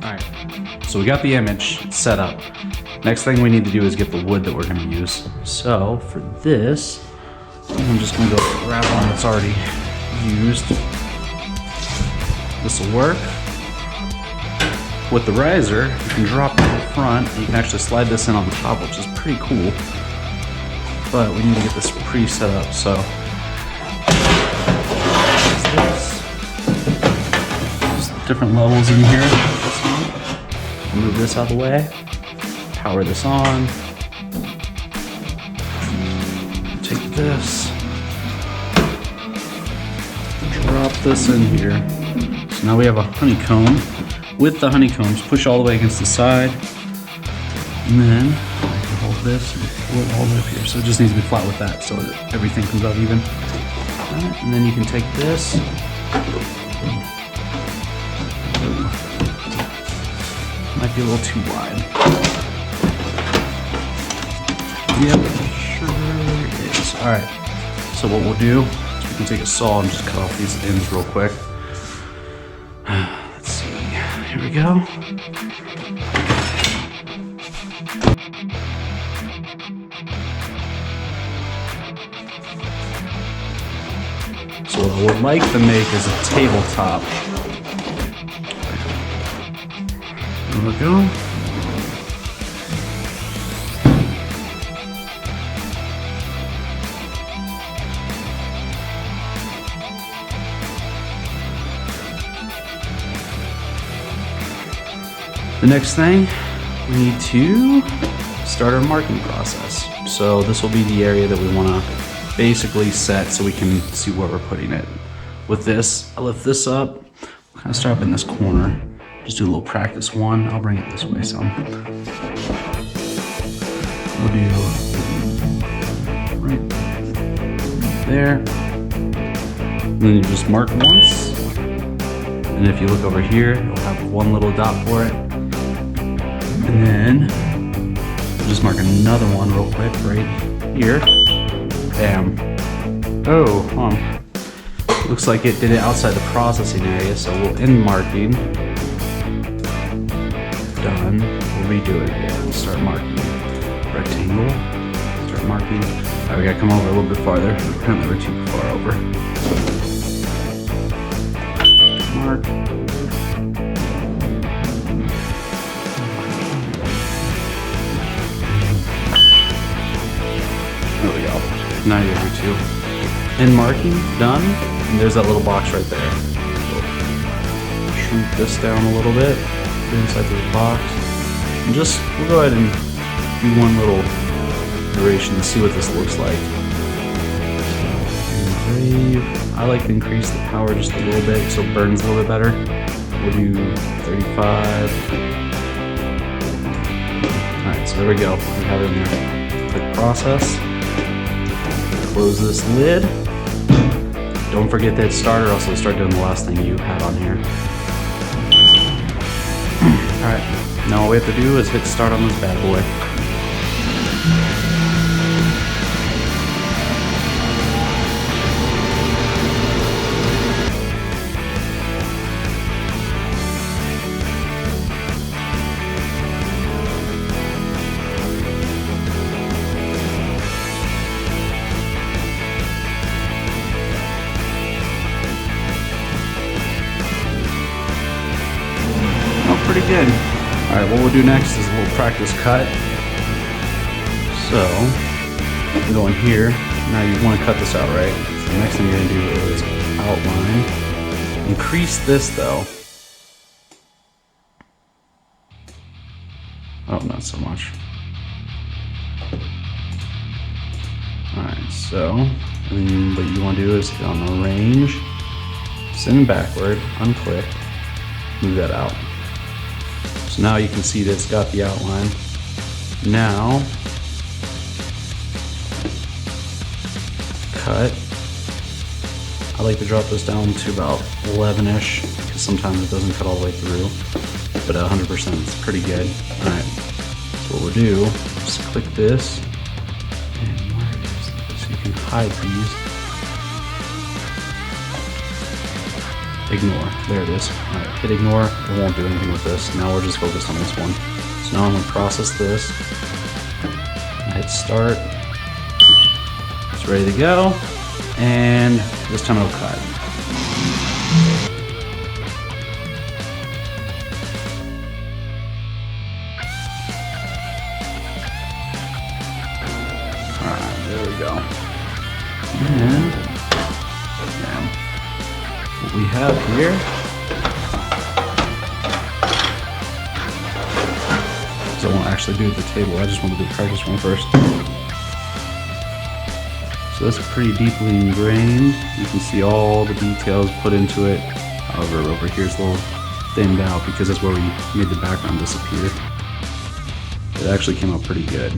Alright, so we got the image set up. Next thing we need to do is get the wood that we're going to use. So for this, I'm just going to go grab one that's already used. This will work. With the riser, you can drop it in the front, and you can actually slide this in on the top, which is pretty cool. But we need to get this pre-set up, so there's different levels in here. Move this out of the way. Power this on. Take this. Drop this in here. So now we have a honeycomb. With the honeycombs, push all the way against the side. And then I can hold this and pull it all the way up here. So it just needs to be flat with that so that everything comes out even. Right, and then you can take this. Might be a little too wide. Yep, sure is. Alright, so what we'll do is we can take a saw and just cut off these ends real quick. Let's see, here we go. So what I would like to make is a tabletop. There we go. The next thing, we need to start our marking process. So this will be the area that we want to basically set so we can see where we're putting it. With this, I lift this up, kind of start up in this corner. Just do a little practice one. I'll bring it this way some. We'll do right there. And then you just mark once. And if you look over here, it'll have one little dot for it. And then we'll just mark another one real quick right here. Bam. Oh, looks like it did it outside the processing area, so we'll end marking. Done. We'll redo it again. We'll start marking. Rectangle. Start marking. Alright, we gotta come over a little bit farther. Apparently we're too far over. Mark. There we go. Now you're over two. End marking. Done. And there's that little box right there. So shrink this down a little bit. Inside the box, and we'll go ahead and do one little duration to see what this looks like. Engrave. I like to increase the power just a little bit so it burns a little bit better. We'll do 35. Alright, so there we go. We have it in there. Click process. Close this lid. Don't forget that starter, or else it'll start doing the last thing you had on here. Alright, now all we have to do is hit start on this bad boy. Pretty good. Alright, what we'll do next is a little practice cut. So, you can go in here. Now you want to cut this out, right? So the next thing you're going to do is outline. Increase this though. Oh, not so much. Alright, so what you want to do is hit on arrange, send backward, unclick, move that out. So now you can see that it's got the outline. Now, cut. I like to drop this down to about 11-ish, because sometimes it doesn't cut all the way through, but at 100% it's pretty good. Alright, so what we'll do is click this, and where is this? So you can hide these. ignore. There it is. Alright, hit ignore. It won't do anything with this. Now we're just focused on this one. So now I'm going to process this. Hit start. It's ready to go. And this time it'll cut. Alright, there we go. And what we have here I won't actually do the table, I just want to do the practice one first. So that's pretty deeply ingrained. You can see all the details put into it. However, over here is a little thinned out because that's where we made the background disappear. It actually came out pretty good.